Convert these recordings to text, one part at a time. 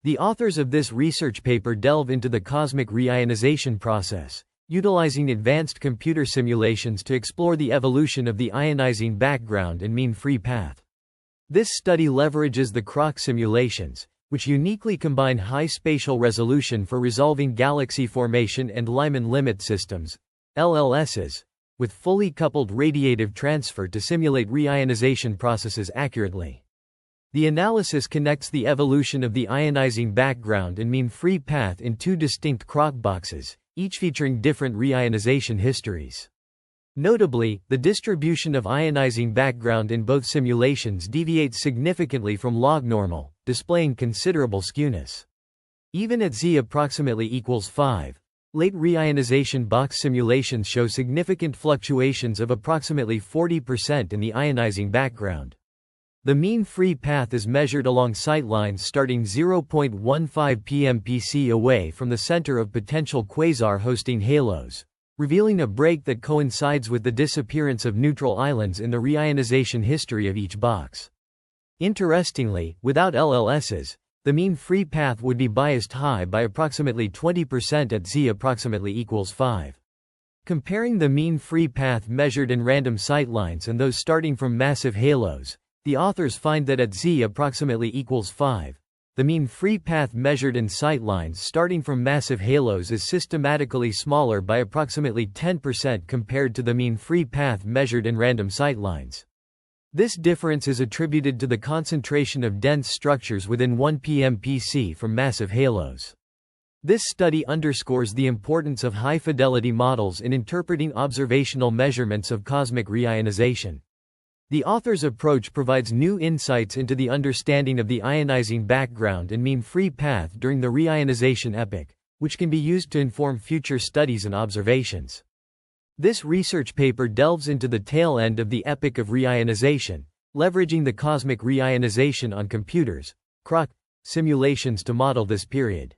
The authors of this research paper delve into the cosmic reionization process, utilizing advanced computer simulations to explore the evolution of the ionizing background and mean free path. This study leverages the CROC simulations, which uniquely combine high spatial resolution for resolving galaxy formation and Lyman limit systems, LLSs, with fully coupled radiative transfer to simulate reionization processes accurately. The analysis connects the evolution of the ionizing background and mean free path in two distinct CROC boxes, each featuring different reionization histories. Notably, the distribution of ionizing background in both simulations deviates significantly from log normal, displaying considerable skewness. Even at z approximately equals 5, late reionization box simulations show significant fluctuations of approximately 40% in the ionizing background. The mean free path is measured along sightlines starting 0.15 pMpc away from the center of potential quasar hosting halos, revealing a break that coincides with the disappearance of neutral islands in the reionization history of each box. Interestingly, without LLSs, the mean free path would be biased high by approximately 20% at z approximately equals 5. Comparing the mean free path measured in random sightlines and those starting from massive halos, the authors find that at z approximately equals 5, the mean free path measured in sightlines starting from massive halos is systematically smaller by approximately 10% compared to the mean free path measured in random sightlines. This difference is attributed to the concentration of dense structures within 1 pMpc from massive halos. This study underscores the importance of high-fidelity models in interpreting observational measurements of cosmic reionization. The author's approach provides new insights into the understanding of the ionizing background and mean free path during the reionization epoch, which can be used to inform future studies and observations. This research paper delves into the tail end of the epoch of reionization, leveraging the cosmic reionization on computers, CROC, simulations to model this period.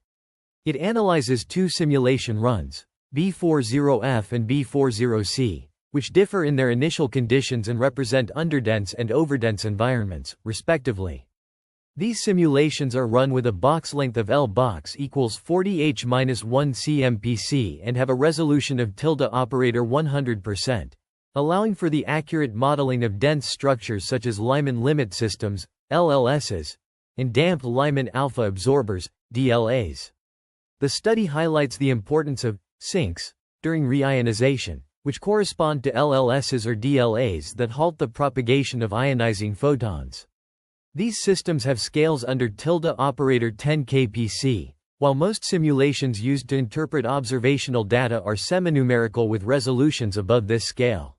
It analyzes two simulation runs, B40F and B40C, which differ in their initial conditions and represent underdense and overdense environments, respectively. These simulations are run with a box length of L box equals 40H-1 cMpc and have a resolution of operator 100%, allowing for the accurate modeling of dense structures such as Lyman limit systems, LLSs, and damped Lyman-alpha absorbers, DLAs. The study highlights the importance of sinks during reionization, which correspond to LLSs or DLAs that halt the propagation of ionizing photons. These systems have scales under operator 10 kpc, while most simulations used to interpret observational data are seminumerical with resolutions above this scale.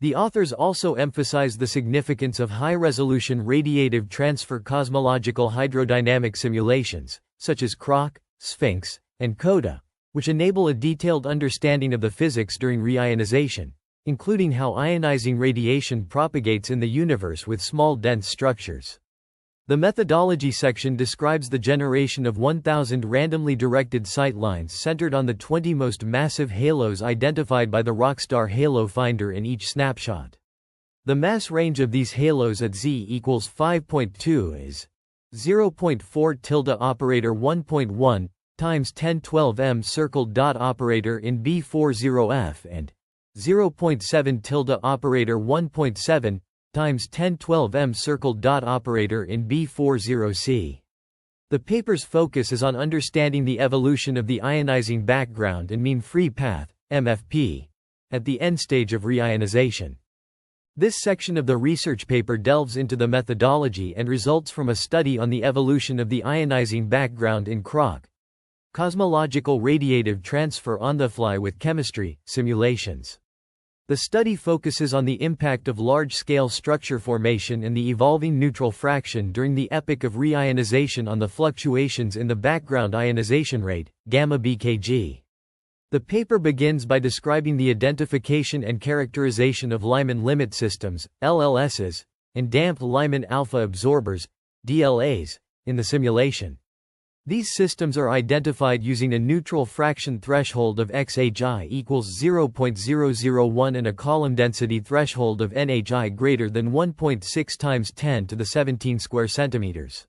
The authors also emphasize the significance of high-resolution radiative transfer cosmological hydrodynamic simulations, such as CROC, Sphinx, and CODA, which enable a detailed understanding of the physics during reionization, including how ionizing radiation propagates in the universe with small dense structures. The methodology section describes the generation of 1,000 randomly directed sightlines centered on the 20 most massive halos identified by the Rockstar Halo Finder in each snapshot. The mass range of these halos at z equals 5.2 is 0.4 operator 1.1 times 1012 m circled dot operator in B40F and 0.7 operator 1.7 times 1012 m circled dot operator in B40C. The paper's focus is on understanding the evolution of the ionizing background and mean free path, MFP, at the end stage of reionization. This section of the research paper delves into the methodology and results from a study on the evolution of the ionizing background in CROC, cosmological radiative transfer on the fly with chemistry, simulations. The study focuses on the impact of large-scale structure formation and the evolving neutral fraction during the epoch of reionization on the fluctuations in the background ionization rate, gamma BKG. The paper begins by describing the identification and characterization of Lyman limit systems, LLSs, and damped Lyman-alpha absorbers, DLAs, in the simulation. These systems are identified using a neutral fraction threshold of xhi equals 0.001 and a column density threshold of nhi greater than 1.6 times 10 to the 17 square centimeters.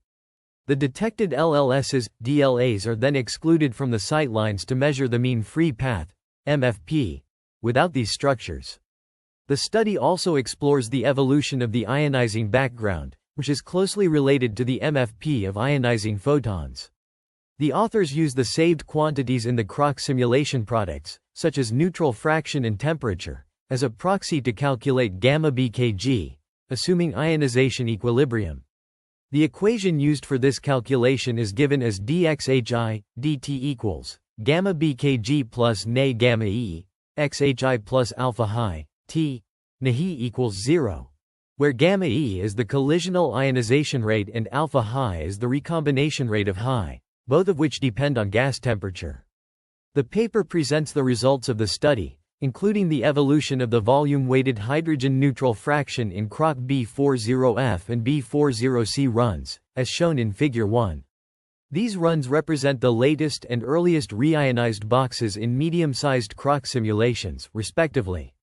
The detected LLSs, DLAs are then excluded from the sightlines to measure the mean free path, MFP, without these structures. The study also explores the evolution of the ionizing background, which is closely related to the MFP of ionizing photons. The authors use the saved quantities in the CROC simulation products, such as neutral fraction and temperature, as a proxy to calculate gamma BKG, assuming ionization equilibrium. The equation used for this calculation is given as dxhi, dt equals gamma BKG plus Ne gamma E, xhi plus alpha high, T, Nahi equals 0, where gamma E is the collisional ionization rate and alpha high is the recombination rate of high, both of which depend on gas temperature. The paper presents the results of the study, including the evolution of the volume-weighted hydrogen neutral fraction in CROC B40F and B40C runs, as shown in Figure 1. These runs represent the latest and earliest reionized boxes in medium-sized CROC simulations, respectively.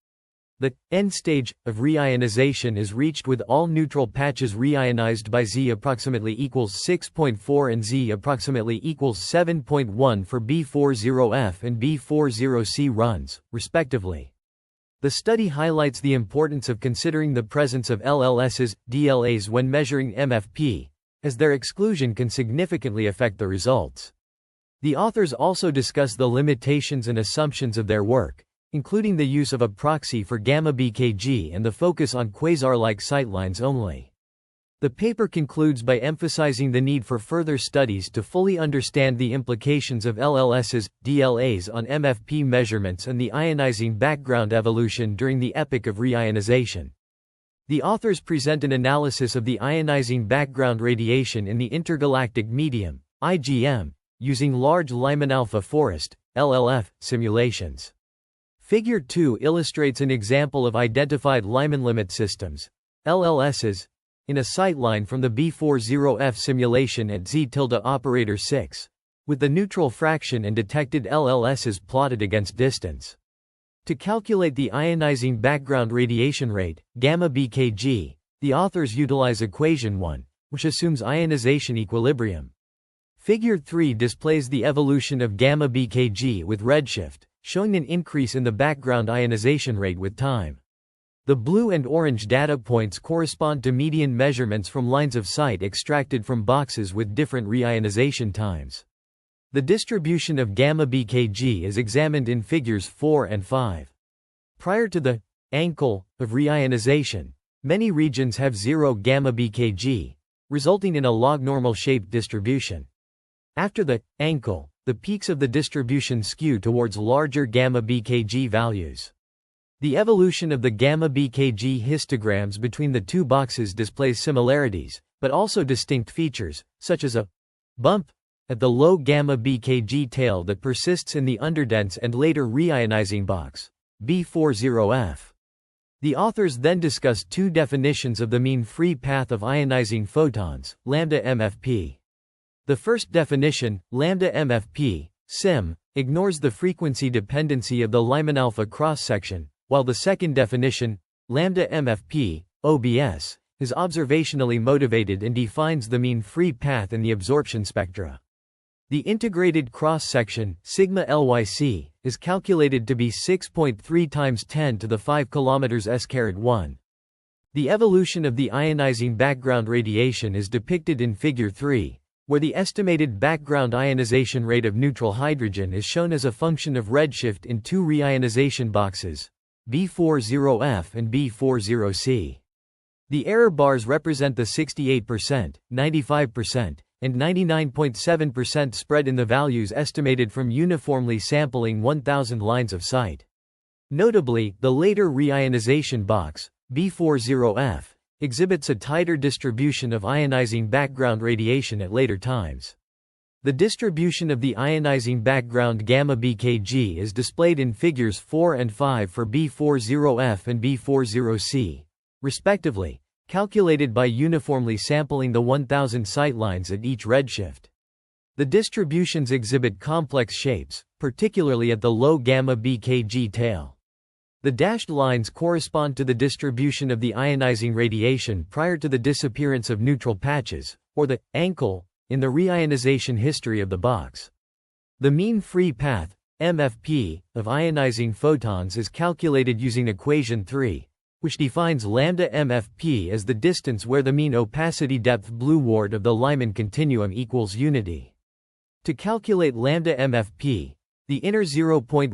The end stage of reionization is reached with all neutral patches reionized by Z approximately equals 6.4 and Z approximately equals 7.1 for B40F and B40C runs, respectively. The study highlights the importance of considering the presence of LLSs, DLAs when measuring MFP, as their exclusion can significantly affect the results. The authors also discuss the limitations and assumptions of their work, including the use of a proxy for gamma BKG and the focus on quasar-like sightlines only. The paper concludes by emphasizing the need for further studies to fully understand the implications of LLSs, DLAs on MFP measurements and the ionizing background evolution during the epoch of reionization. The authors present an analysis of the ionizing background radiation in the intergalactic medium, IGM, using large Lyman-alpha forest, LLF, simulations. Figure 2 illustrates an example of identified Lyman limit systems, LLSs, in a sightline from the B40F simulation at Z tilde 6, with the neutral fraction and detected LLSs plotted against distance. To calculate the ionizing background radiation rate, gamma BKG, the authors utilize equation 1, which assumes ionization equilibrium. Figure 3 displays the evolution of gamma BKG with redshift, showing an increase in the background ionization rate with time. The blue and orange data points correspond to median measurements from lines of sight extracted from boxes with different reionization times. The distribution of gamma BKG is examined in figures 4 and 5. Prior to the ankle of reionization, many regions have 0 gamma BKG, resulting in a log-normal shaped distribution. After the ankle, the peaks of the distribution skew towards larger gamma BKG values. The evolution of the gamma BKG histograms between the two boxes displays similarities, but also distinct features, such as a bump at the low gamma BKG tail that persists in the underdense and later reionizing box, B40F. The authors then discuss two definitions of the mean free path of ionizing photons, lambda MFP. The first definition, lambda MFP, sim, ignores the frequency dependency of the Lyman-alpha cross-section, while the second definition, lambda MFP, OBS, is observationally motivated and defines the mean free path in the absorption spectra. The integrated cross-section, sigma LYC, is calculated to be 6.3 times 10 to the 5 km s²1. The evolution of the ionizing background radiation is depicted in Figure 3, where the estimated background ionization rate of neutral hydrogen is shown as a function of redshift in two reionization boxes, B40F and B40C. The error bars represent the 68%, 95%, and 99.7% spread in the values estimated from uniformly sampling 1,000 lines of sight. Notably, the later reionization box, B40F, exhibits a tighter distribution of ionizing background radiation at later times. The distribution of the ionizing background gamma BKG is displayed in figures 4 and 5 for B40F and B40C, respectively, calculated by uniformly sampling the 1,000 sightlines at each redshift. The distributions exhibit complex shapes, particularly at the low gamma BKG tail. The dashed lines correspond to the distribution of the ionizing radiation prior to the disappearance of neutral patches, or the ankle, in the reionization history of the box. The mean free path, MFP, of ionizing photons is calculated using equation 3, which defines lambda MFP as the distance where the mean opacity depth blue ward of the Lyman continuum equals unity. To calculate lambda MFP, the inner 0.15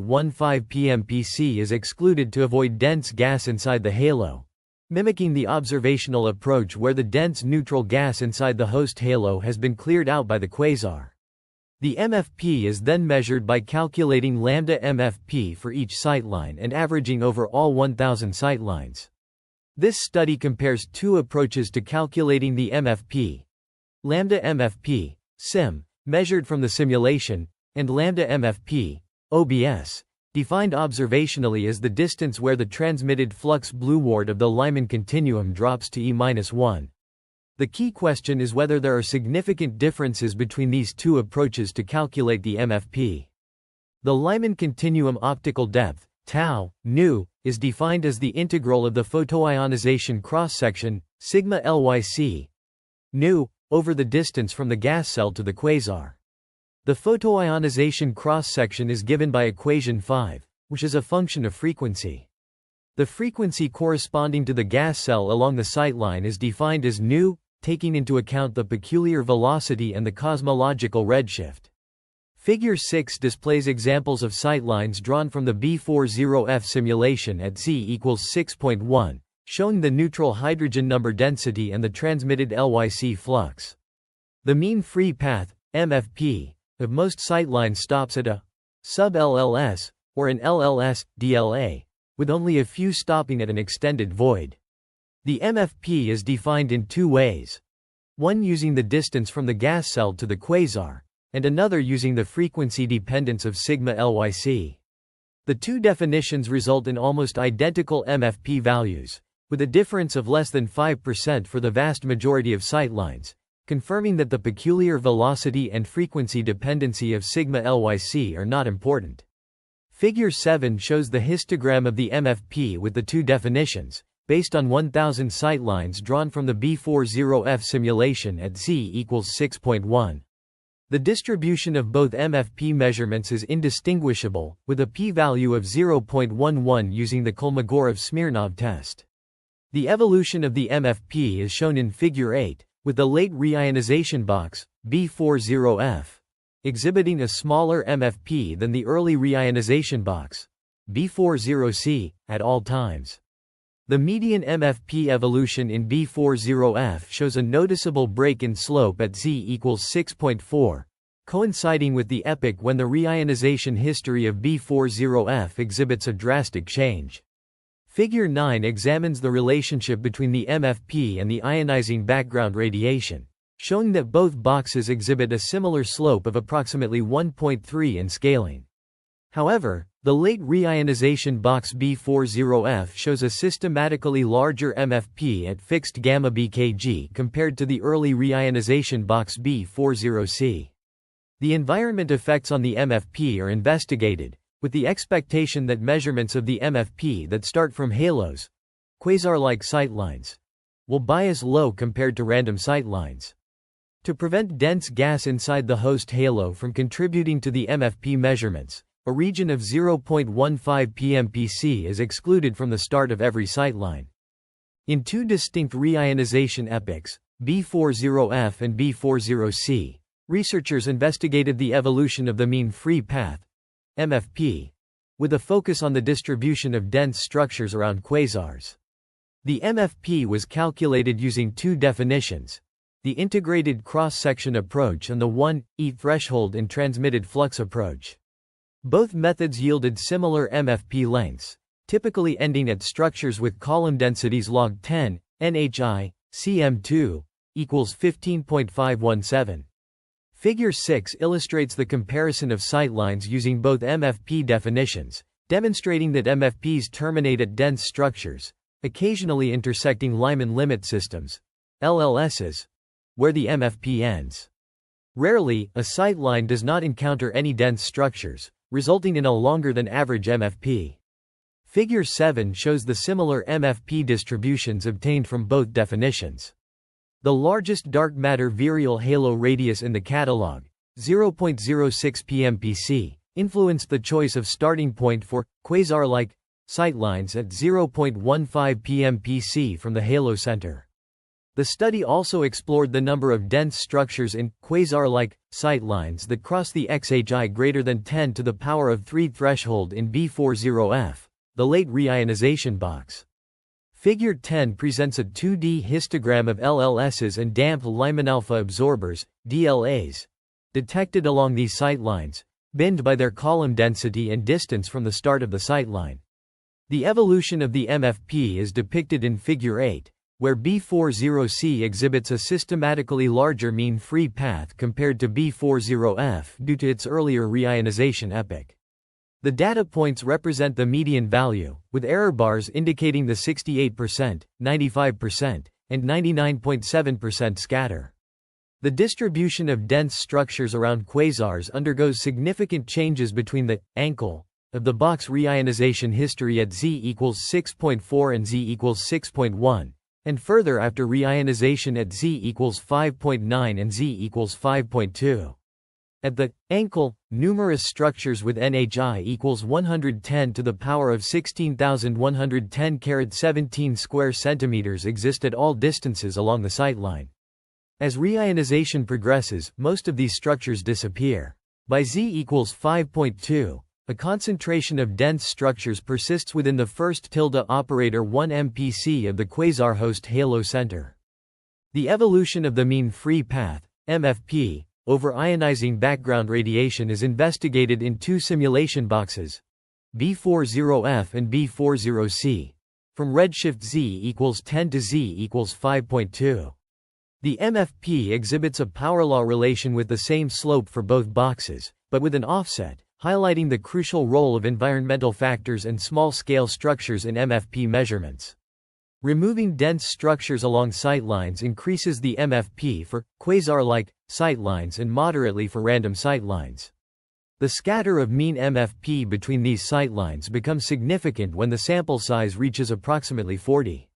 pMpc is excluded to avoid dense gas inside the halo, mimicking the observational approach where the dense neutral gas inside the host halo has been cleared out by the quasar. The MFP is then measured by calculating lambda MFP for each sightline and averaging over all 1,000 sightlines. This study compares two approaches to calculating the MFP: lambda MFP, sim, measured from the simulation, and lambda MFP, OBS, defined observationally as the distance where the transmitted flux blue ward of the Lyman continuum drops to E-1. The key question is whether there are significant differences between these two approaches to calculate the MFP. The Lyman continuum optical depth, tau, nu, is defined as the integral of the photoionization cross-section, sigma Lyc, nu, over the distance from the gas cell to the quasar. The photoionization cross-section is given by equation 5, which is a function of frequency. The frequency corresponding to the gas cell along the sightline is defined as nu, taking into account the peculiar velocity and the cosmological redshift. Figure 6 displays examples of sightlines drawn from the B40F simulation at Z equals 6.1, showing the neutral hydrogen number density and the transmitted Lyc flux. The mean free path, MFP, of most sightlines stops at a sub-LLS, or an LLS, DLA, with only a few stopping at an extended void. The MFP is defined in two ways. One using the distance from the gas cell to the quasar, and another using the frequency dependence of sigma Lyc. The two definitions result in almost identical MFP values, with a difference of less than 5% for the vast majority of sightlines, confirming that the peculiar velocity and frequency dependency of sigma Lyc are not important. Figure 7 shows the histogram of the MFP with the two definitions, based on 1,000 sightlines drawn from the B40F simulation at Z equals 6.1. The distribution of both MFP measurements is indistinguishable, with a p-value of 0.11 using the Kolmogorov-Smirnov test. The evolution of the MFP is shown in Figure 8, with the late reionization box, B40F, exhibiting a smaller MFP than the early reionization box, B40C, at all times. The median MFP evolution in B40F shows a noticeable break in slope at Z equals 6.4, coinciding with the epoch when the reionization history of B40F exhibits a drastic change. Figure 9 examines the relationship between the MFP and the ionizing background radiation, showing that both boxes exhibit a similar slope of approximately 1.3 in scaling. However, the late reionization box B40F shows a systematically larger MFP at fixed gamma BKG compared to the early reionization box B40C. The environment effects on the MFP are investigated, with the expectation that measurements of the MFP that start from halos, quasar-like sightlines, will bias low compared to random sightlines. To prevent dense gas inside the host halo from contributing to the MFP measurements, a region of 0.15 pMpc is excluded from the start of every sightline. In two distinct reionization epochs, B40F and B40C, researchers investigated the evolution of the mean free path, MFP, with a focus on the distribution of dense structures around quasars. The MFP was calculated using two definitions: the integrated cross-section approach and the 1e threshold in transmitted flux approach. Both methods yielded similar MFP lengths, typically ending at structures with column densities log 10, NHI, cm2, equals 15.517. Figure 6 illustrates the comparison of sightlines using both MFP definitions, demonstrating that MFPs terminate at dense structures, occasionally intersecting Lyman limit systems, LLSs, where the MFP ends. Rarely, a sightline does not encounter any dense structures, resulting in a longer than average MFP. Figure 7 shows the similar MFP distributions obtained from both definitions. The largest dark matter virial halo radius in the catalog, 0.06 pMpc, influenced the choice of starting point for quasar-like sightlines at 0.15 pMpc from the halo center. The study also explored the number of dense structures in quasar-like sightlines that cross the XHI greater than 10 to the power of 3 threshold in B40F, the late reionization box. Figure 10 presents a 2D histogram of LLSs and damped Lyman-alpha absorbers, DLAs, detected along these sightlines, binned by their column density and distance from the start of the sightline. The evolution of the MFP is depicted in Figure 8, where B40C exhibits a systematically larger mean free path compared to B40F due to its earlier reionization epoch. The data points represent the median value, with error bars indicating the 68%, 95%, and 99.7% scatter. The distribution of dense structures around quasars undergoes significant changes between the ankle of the box reionization history at z equals 6.4 and z equals 6.1, and further after reionization at z equals 5.9 and z equals 5.2. At the ankle, numerous structures with NHI equals 110 to the power of 16,110 square centimeters exist at all distances along the sightline. As reionization progresses, most of these structures disappear. By z equals 5.2, a concentration of dense structures persists within the first tilde operator 1 mpc of the quasar host halo center. The evolution of the mean free path, MFP, over ionizing background radiation is investigated in two simulation boxes, B40F and B40C, from redshift z equals 10 to z equals 5.2. The MFP exhibits a power law relation with the same slope for both boxes, but with an offset, highlighting the crucial role of environmental factors and small-scale structures in MFP measurements. Removing dense structures along sightlines increases the MFP for quasar-like sightlines and moderately for random sightlines. The scatter of mean MFP between these sightlines becomes significant when the sample size reaches approximately 40.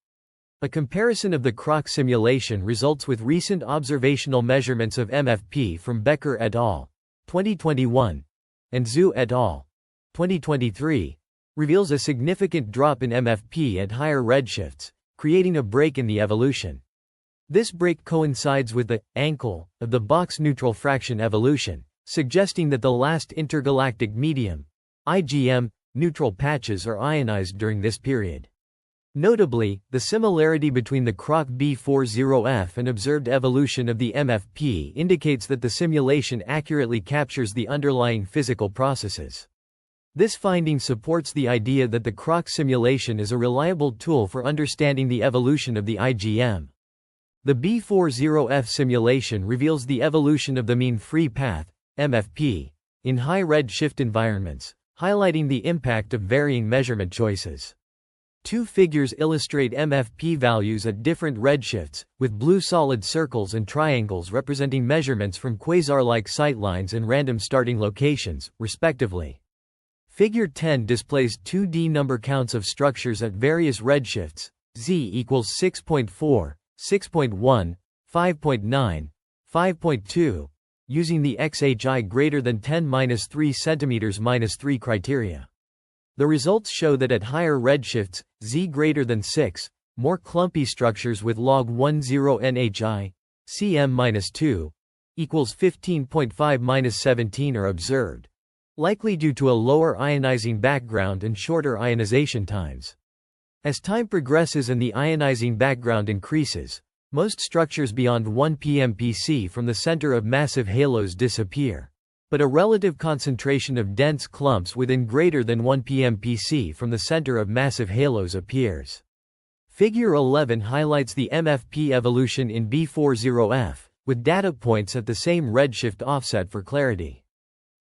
A comparison of the CROC simulation results with recent observational measurements of MFP from Becker et al. 2021 and Zhu et al. 2023 reveals a significant drop in MFP at higher redshifts, creating a break in the evolution. This break coincides with the ankle of the box neutral fraction evolution, suggesting that the last intergalactic medium, IgM, neutral patches are ionized during this period. Notably, the similarity between the CROC B40F and observed evolution of the MFP indicates that the simulation accurately captures the underlying physical processes. This finding supports the idea that the CROC simulation is a reliable tool for understanding the evolution of the IgM. The B40F simulation reveals the evolution of the mean free path, MFP, in high redshift environments, highlighting the impact of varying measurement choices. Two figures illustrate MFP values at different redshifts, with blue solid circles and triangles representing measurements from quasar-like sightlines and random starting locations, respectively. Figure 10 displays 2D number counts of structures at various redshifts, z equals 6.4, 6.1, 5.9, 5.2, using the XHI greater than 10-3 cm-3 criteria. The results show that at higher redshifts, z greater than 6, more clumpy structures with log 10 NHI, cm-2, equals 15.5-17 are observed, likely due to a lower ionizing background and shorter ionization times. As time progresses and the ionizing background increases, most structures beyond 1 pMpc from the center of massive halos disappear, but a relative concentration of dense clumps within greater than 1 pMpc from the center of massive halos appears. Figure 11 highlights the MFP evolution in B40F, with data points at the same redshift offset for clarity.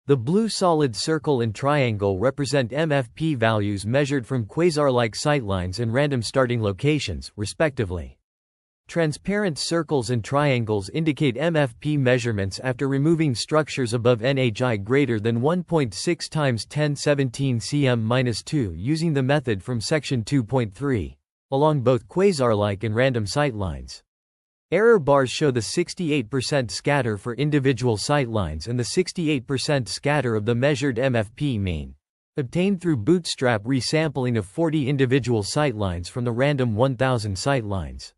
The blue solid circle and triangle represent MFP values measured from quasar-like sightlines and random starting locations, respectively. Transparent circles and triangles indicate MFP measurements after removing structures above NHI greater than 1.6 × 1017 cm-2 using the method from section 2.3, along both quasar-like and random sightlines. Error bars show the 68% scatter for individual sightlines and the 68% scatter of the measured MFP mean, obtained through bootstrap resampling of 40 individual sightlines from the random 1000 sightlines.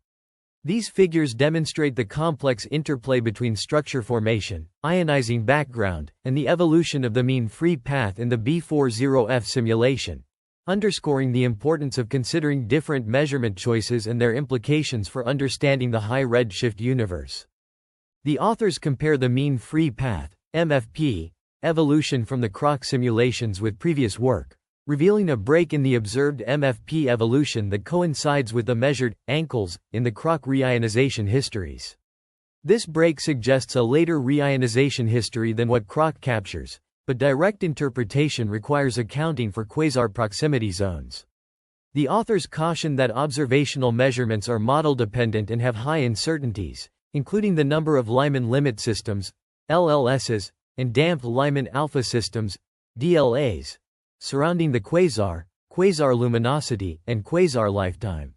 These figures demonstrate the complex interplay between structure formation, ionizing background, and the evolution of the mean free path in the B40F simulation, underscoring the importance of considering different measurement choices and their implications for understanding the high redshift universe. The authors compare the mean free path, MFP, evolution from the CROC simulations with previous work, revealing a break in the observed MFP evolution that coincides with the measured ankles in the CROC reionization histories. This break suggests a later reionization history than what CROC captures, but direct interpretation requires accounting for quasar proximity zones. The authors caution that observational measurements are model-dependent and have high uncertainties, including the number of Lyman limit systems, LLSs, and damped Lyman-alpha systems, DLAs, surrounding the quasar, quasar luminosity, and quasar lifetime.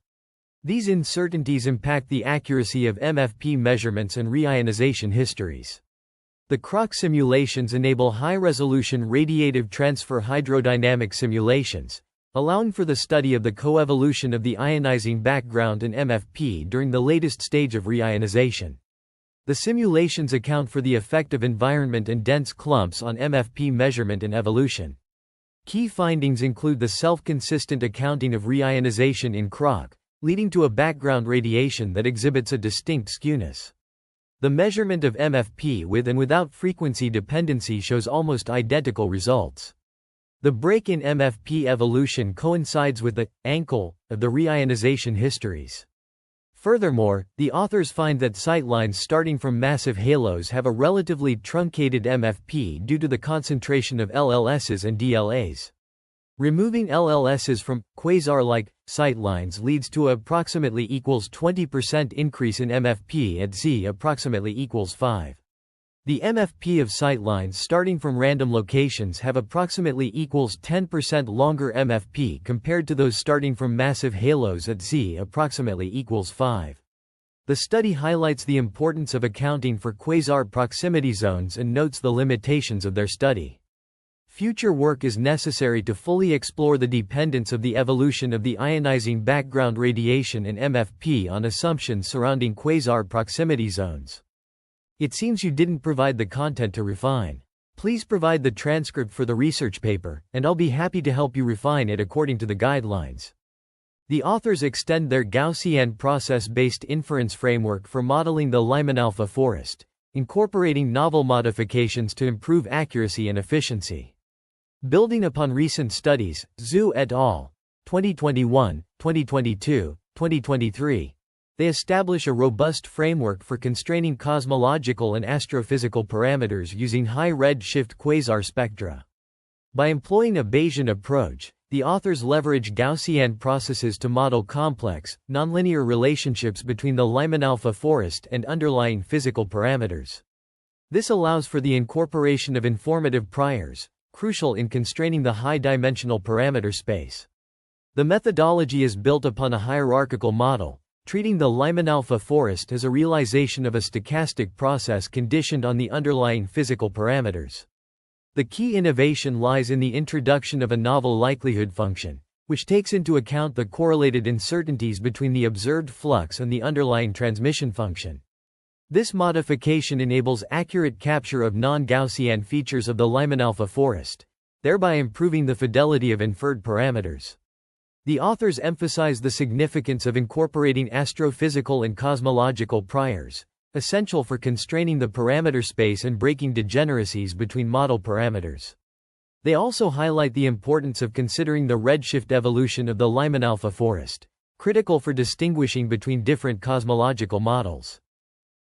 These uncertainties impact the accuracy of MFP measurements and reionization histories. The CROC simulations enable high-resolution radiative transfer hydrodynamic simulations, allowing for the study of the coevolution of the ionizing background and MFP during the latest stage of reionization. The simulations account for the effect of environment and dense clumps on MFP measurement and evolution. Key findings include the self-consistent accounting of reionization in CROC, leading to a background radiation that exhibits a distinct skewness. The measurement of MFP with and without frequency dependency shows almost identical results. The break in MFP evolution coincides with the ankle of the reionization histories. Furthermore, the authors find that sightlines starting from massive halos have a relatively truncated MFP due to the concentration of LLSs and DLAs. Removing LLSs from quasar-like sightlines leads to approximately equals 20% increase in MFP at Z approximately equals 5. The MFP of sightlines starting from random locations have approximately equals 10% longer MFP compared to those starting from massive halos at Z approximately equals 5. The study highlights the importance of accounting for quasar proximity zones and notes the limitations of their study. Future work is necessary to fully explore the dependence of the evolution of the ionizing background radiation and MFP on assumptions surrounding quasar proximity zones. It seems you didn't provide the content to refine. Please provide the transcript for the research paper, and I'll be happy to help you refine it according to the guidelines. The authors extend their Gaussian process-based inference framework for modeling the Lyman-alpha forest, incorporating novel modifications to improve accuracy and efficiency. Building upon recent studies, Zhu et al., 2021, 2022, 2023, they establish a robust framework for constraining cosmological and astrophysical parameters using high redshift quasar spectra. By employing a Bayesian approach, the authors leverage Gaussian processes to model complex, nonlinear relationships between the Lyman-alpha forest and underlying physical parameters. This allows for the incorporation of informative priors, crucial in constraining the high-dimensional parameter space. The methodology is built upon a hierarchical model, treating the Lyman-alpha forest as a realization of a stochastic process conditioned on the underlying physical parameters. The key innovation lies in the introduction of a novel likelihood function, which takes into account the correlated uncertainties between the observed flux and the underlying transmission function. This modification enables accurate capture of non-Gaussian features of the Lyman-alpha forest, thereby improving the fidelity of inferred parameters. The authors emphasize the significance of incorporating astrophysical and cosmological priors, essential for constraining the parameter space and breaking degeneracies between model parameters. They also highlight the importance of considering the redshift evolution of the Lyman-alpha forest, critical for distinguishing between different cosmological models.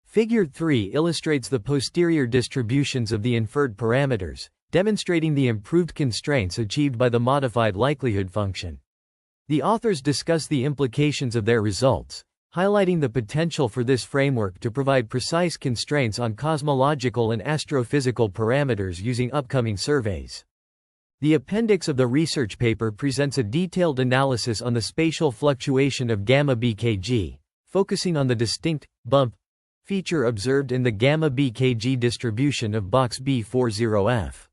Figure 3 illustrates the posterior distributions of the inferred parameters, demonstrating the improved constraints achieved by the modified likelihood function. The authors discuss the implications of their results, highlighting the potential for this framework to provide precise constraints on cosmological and astrophysical parameters using upcoming surveys. The appendix of the research paper presents a detailed analysis on the spatial fluctuation of gamma BKG, focusing on the distinct bump feature observed in the gamma BKG distribution of box B40F.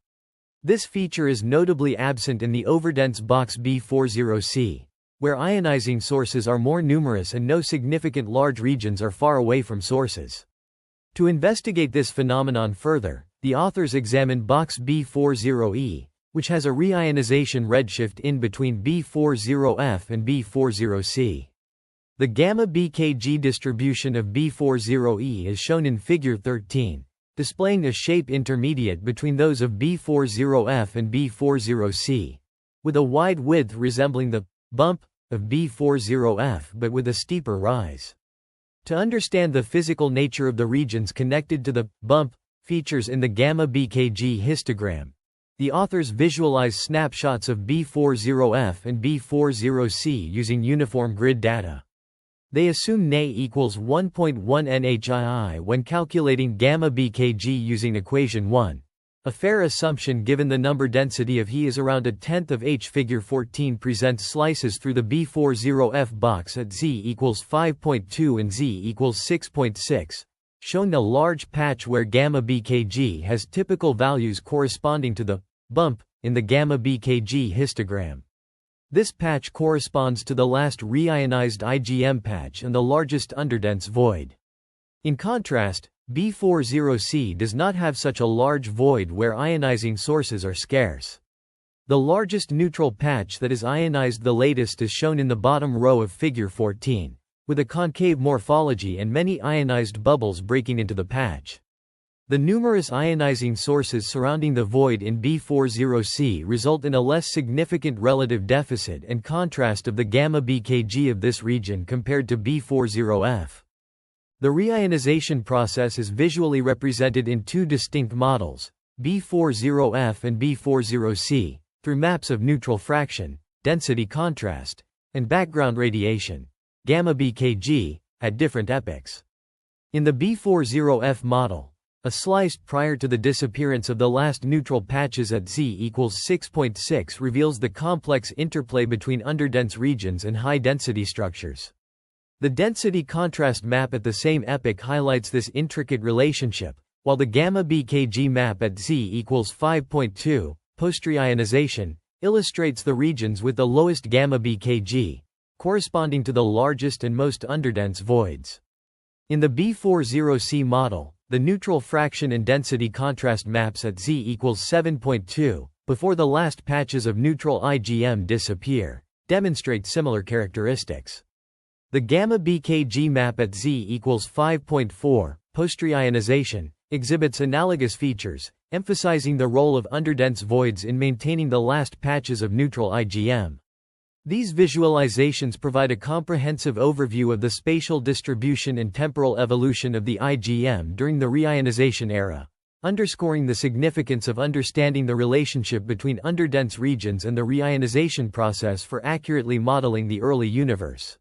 This feature is notably absent in the overdense box B40C, where ionizing sources are more numerous and no significant large regions are far away from sources. To investigate this phenomenon further, the authors examined box B40E, which has a reionization redshift in between B40F and B40C. The gamma BKG distribution of B40E is shown in Figure 13, displaying a shape intermediate between those of B40F and B40C, with a wide width resembling the bump of B40F but with a steeper rise. To understand the physical nature of the regions connected to the bump features in the gamma BKG histogram, the authors visualize snapshots of B40F and B40C using uniform grid data. They assume Ne equals 1.1 NHII when calculating gamma BKG using equation 1, a fair assumption given the number density of He is around a tenth of H. Figure 14 presents slices through the B40F box at Z equals 5.2 and Z equals 6.6, showing a large patch where gamma BKG has typical values corresponding to the bump in the gamma BKG histogram. This patch corresponds to the last reionized IgM patch and the largest underdense void. In contrast, B40C does not have such a large void where ionizing sources are scarce. The largest neutral patch that is ionized the latest is shown in the bottom row of Figure 14, with a concave morphology and many ionized bubbles breaking into the patch. The numerous ionizing sources surrounding the void in B40C result in a less significant relative deficit and contrast of the gamma BKG of this region compared to B40F. The reionization process is visually represented in two distinct models, B40F and B40C, through maps of neutral fraction, density contrast, and background radiation, gamma BKG, at different epochs. In the B40F model, a slice prior to the disappearance of the last neutral patches at Z equals 6.6 reveals the complex interplay between underdense regions and high-density structures. The density contrast map at the same epoch highlights this intricate relationship, while the gamma BKG map at Z equals 5.2, post-reionization, illustrates the regions with the lowest gamma BKG, corresponding to the largest and most underdense voids. In the B40C model, the neutral fraction and density contrast maps at Z equals 7.2, before the last patches of neutral IgM disappear, demonstrate similar characteristics. The gamma BKG map at Z equals 5.4, post-reionization, exhibits analogous features, emphasizing the role of underdense voids in maintaining the last patches of neutral IgM. These visualizations provide a comprehensive overview of the spatial distribution and temporal evolution of the IgM during the reionization era, underscoring the significance of understanding the relationship between underdense regions and the reionization process for accurately modeling the early universe.